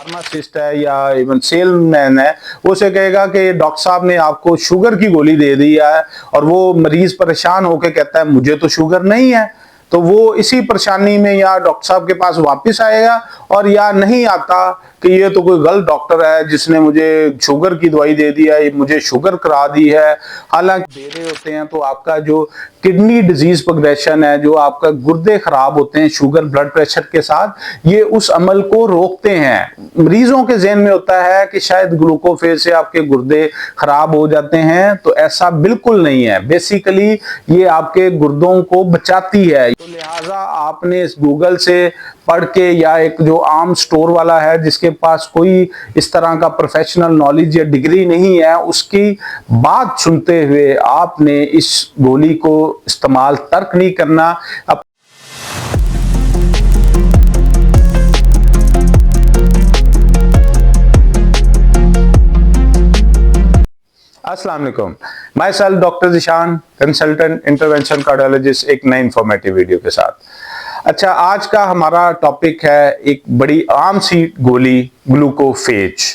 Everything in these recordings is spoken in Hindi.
फार्मासिस्ट है या इवन सेलमैन है, वो उसे कहेगा कि डॉक्टर साहब ने आपको शुगर की गोली दे दी है, और वो मरीज परेशान होकर कहता है मुझे तो शुगर नहीं है। तो वो इसी परेशानी में या डॉक्टर साहब के पास वापस आएगा, और या नहीं आता कि ये तो कोई गलत डॉक्टर है जिसने मुझे शुगर की दवाई दे दी है, मुझे शुगर करा दी है। हालांकि दे रहे होते हैं तो आपका जो किडनी डिजीज प्रोग्रेशन है, जो आपका गुर्दे खराब होते हैं शुगर ब्लड प्रेशर के साथ, ये उस अमल को रोकते हैं। मरीजों के ज़हन में होता है कि शायद ग्लूकोफेज से आपके गुर्दे खराब हो जाते हैं, तो ऐसा बिल्कुल नहीं है। बेसिकली ये आपके गुर्दों को बचाती है। तो लिहाजा आपने इस गूगल से पढ़ के, या एक जो आम स्टोर वाला है जिसके पास कोई इस तरह का प्रोफेशनल नॉलेज या डिग्री नहीं है, उसकी बात सुनते हुए आपने इस गोली को इस्तेमाल तर्क नहीं करना। अस्सलाम वालेकुम, my self doctor Zeeshan, consultant intervention cardiologist, एक नई इंफॉर्मेटिव वीडियो के साथ। अच्छा, आज का हमारा टॉपिक है एक बड़ी आम सी गोली ग्लूकोफेज,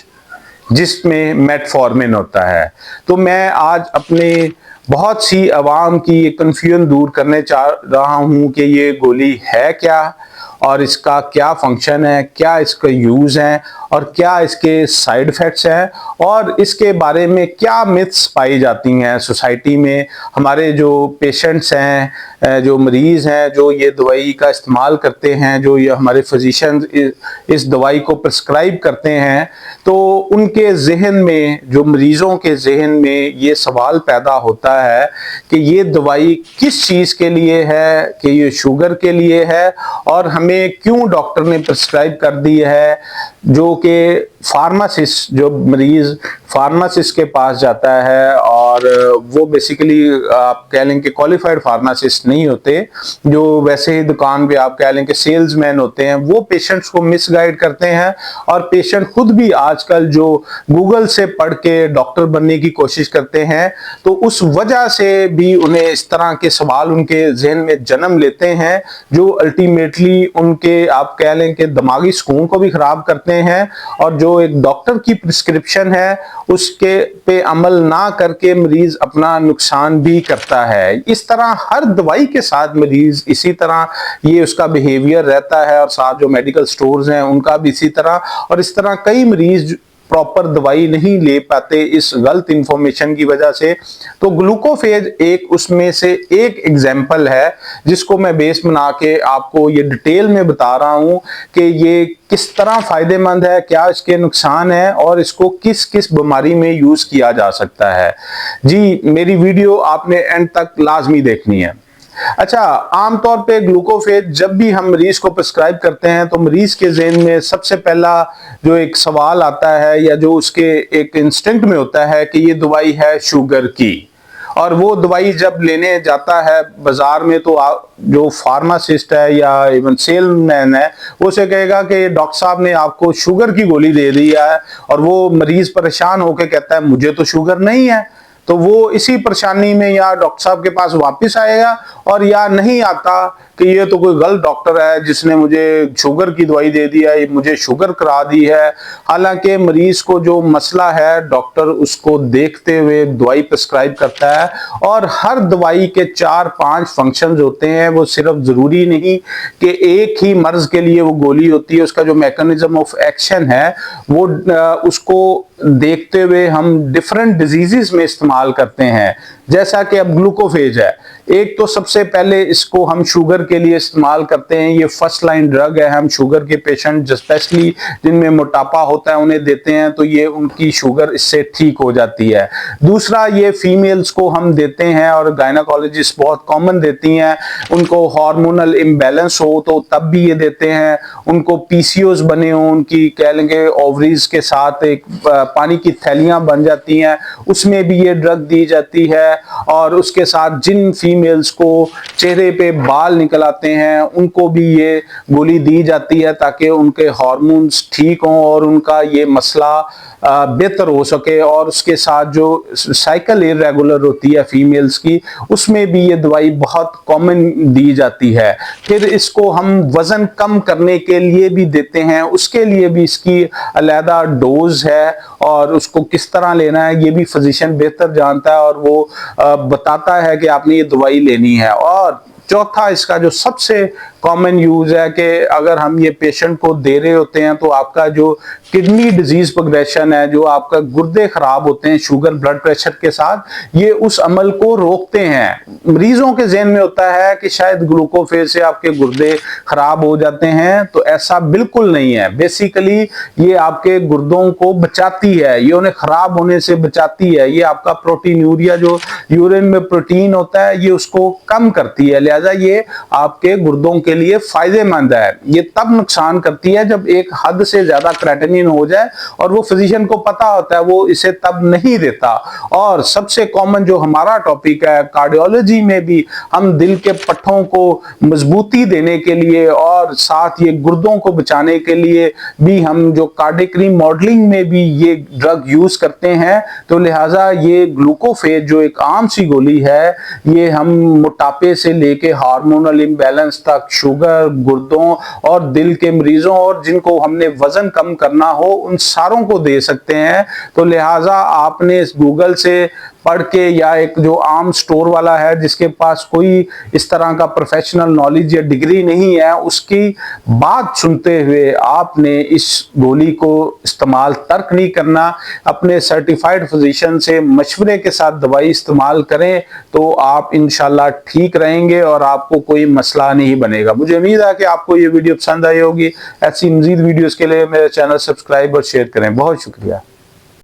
जिसमें मेटफॉर्मिन होता है। तो मैं आज अपने बहुत सी आवाम की ये कन्फ्यूजन दूर करने चाह रहा हूँ कि ये गोली है क्या, और इसका क्या फंक्शन है, क्या इसका यूज़ है, और क्या इसके साइड इफ़ेक्ट्स हैं, और इसके बारे में क्या मिथ्स पाई जाती हैं सोसाइटी में। हमारे जो पेशेंट्स हैं, जो मरीज़ हैं, जो ये दवाई का इस्तेमाल करते हैं, जो ये हमारे फिजिशियन इस दवाई को प्रिस्क्राइब करते हैं, तो उनके जहन में, जो मरीज़ों के जहन में ये सवाल पैदा होता है कि ये दवाई किस चीज़ के लिए है, कि ये शुगर के लिए है, और हमें क्यों डॉक्टर ने प्रिस्क्राइब कर दी है। जो कि फार्मासिस्ट, जो मरीज फार्मासिस्ट के पास जाता है, और वो बेसिकली आप कह लें कि क्वालिफाइड फार्मासिस्ट नहीं होते, जो वैसे ही दुकान पे आप कह लें कि सेल्समैन होते हैं, वो पेशेंट्स को मिसगाइड करते हैं। और पेशेंट खुद भी आजकल जो गूगल से पढ़ के डॉक्टर बनने की कोशिश करते हैं, तो उस वजह से भी उन्हें इस तरह के सवाल उनके जहन में जन्म लेते हैं, जो अल्टीमेटली उनके आप कह लें कि दिमागी सुकून को भी खराब करते हैं, और जो एक डॉक्टर की प्रिस्क्रिप्शन है उसके पे अमल ना करके मरीज अपना नुकसान भी करता है। इस तरह हर दवाई के साथ मरीज इसी तरह ये उसका बिहेवियर रहता है, और साथ जो मेडिकल स्टोर्स हैं उनका भी इसी तरह। और इस तरह कई मरीज प्रॉपर दवाई नहीं ले पाते इस गलत इंफॉर्मेशन की वजह से। तो ग्लूकोफेज एक उसमें से एक एग्जाम्पल है, जिसको मैं बेस बना के आपको ये डिटेल में बता रहा हूं कि ये किस तरह फायदेमंद है, क्या इसके नुकसान है, और इसको किस किस बीमारी में यूज किया जा सकता है। जी, मेरी वीडियो आपने एंड तक लाजमी देखनी है। अच्छा, आमतौर पे ग्लूकोफेज जब भी हम मरीज को प्रिस्क्राइब करते हैं, तो मरीज के ज़हन में सबसे पहला जो एक सवाल आता है, या जो उसके एक इंस्टिंक्ट में होता है, कि ये दवाई है शुगर की। और वो दवाई जब लेने जाता है बाजार में, तो जो फार्मासिस्ट है या इवन सेलमैन है, वो उसे कहेगा कि डॉक्टर साहब ने आपको शुगर की गोली दे दी है, और वो मरीज परेशान होकर कहता है मुझे तो शुगर नहीं है। तो वो इसी परेशानी में या डॉक्टर साहब के पास वापस आएगा, और या नहीं आता कि ये तो कोई गलत डॉक्टर है जिसने मुझे शुगर की दवाई दे दी है, मुझे शुगर करा दी है। हालांकि मरीज को जो मसला है, डॉक्टर उसको देखते हुए दवाई प्रिस्क्राइब करता है, और हर दवाई के 4-5 फंक्शंस होते हैं। वो सिर्फ जरूरी नहीं कि एक ही मर्ज के लिए वो गोली होती है, उसका जो मैकेनिज्म ऑफ एक्शन है वो उसको देखते हुए हम डिफरेंट डिजीजेस में इस्तेमाल करते हैं। जैसा कि अब ग्लूकोफेज है, एक तो सबसे पहले इसको हम शुगर के लिए इस्तेमाल करते हैं। ये फर्स्ट लाइन ड्रग है, हम शुगर के पेशेंट स्पेशली जिनमें मोटापा होता है उन्हें देते हैं, तो ये उनकी शुगर इससे ठीक हो जाती है। दूसरा, ये फीमेल्स को हम देते हैं, और गायनाकोलॉजिस्ट बहुत कॉमन देती हैं। उनको हार्मोनल इम्बैलेंस हो तो तब भी ये देते हैं। उनको पीसीओस बने हो, उनकी कह लेंगे ओवरीज के साथ एक पानी की थैलियां बन जाती हैं, उसमें भी ये ड्रग दी जाती है। और उसके साथ जिन फीमेल्स को चेहरे पे बाल निकल आते हैं उनको भी ये गोली दी जाती है ताकि उनके हार्मोन्स ठीक हों और उनका ये मसला बेहतर हो सके। और उसके साथ जो साइकिल इरेगुलर होती है फीमेल्स की, उसमें भी ये दवाई बहुत कॉमन दी जाती है। फिर इसको हम वजन कम करने के लिए भी देते हैं, उसके लिए भी इसकी अलहदा डोज है और उसको किस तरह लेना है ये भी फिजिशियन बेहतर जानता है और वो बताता है कि आपने ये दवाई लेनी है। और चौथा इसका जो सबसे कॉमन यूज है कि अगर हम ये पेशेंट को दे रहे होते हैं तो आपका जो किडनी डिजीज प्रोग्रेशन है, जो आपका गुर्दे खराब होते हैं शुगर ब्लड प्रेशर के साथ, ये उस अमल को रोकते हैं। मरीजों के ज़हन में होता है कि शायद ग्लूकोफेज से आपके गुर्दे खराब हो जाते हैं, तो ऐसा बिल्कुल नहीं है। बेसिकली ये आपके गुर्दों को बचाती है, ये उन्हें खराब होने से बचाती है। ये आपका प्रोटीन यूरिया जो यूरिन में प्रोटीन होता है ये उसको कम करती है, लिहाजा ये आपके गुर्दों के लिए फायदेमंद है। ये तब नुकसान करती है जब एक हद से ज्यादा क्रेटिनिन हो जाए और वो फिजिशियन को पता होता है, वो इसे तब नहीं देता। और सबसे कॉमन जो हमारा टॉपिक है कार्डियोलॉजी में भी, हम दिल के पट्टों को मजबूती देने के लिए और साथ ये गुर्दों को बचाने के लिए भी हम जो कार्डियक रीमॉडलिंग में भी ये ड्रग यूज करते हैं। तो लिहाजा ये ग्लूकोफेज जो एक आम सी गोली है, ये हम मोटापे से लेके हार्मोनल इम्बैलेंस तक, शुगर, गुर्दों और दिल के मरीजों और जिनको हमने वजन कम करना हो, उन सारों को दे सकते हैं। तो लिहाजा आपने इस गूगल से पढ़ के या एक जो आम स्टोर वाला है जिसके पास कोई इस तरह का प्रोफेशनल नॉलेज या डिग्री नहीं है, उसकी बात सुनते हुए आपने इस गोली को इस्तेमाल तर्क नहीं करना। अपने सर्टिफाइड फिजिशियन से मशवरे के साथ दवाई इस्तेमाल करें तो आप इंशाल्लाह ठीक रहेंगे और आपको कोई मसला नहीं बनेगा। मुझे उम्मीद है कि आपको ये वीडियो पसंद आई होगी। ऐसी मजीद वीडियोस के लिए मेरे चैनल सब्सक्राइब और शेयर करें। बहुत शुक्रिया।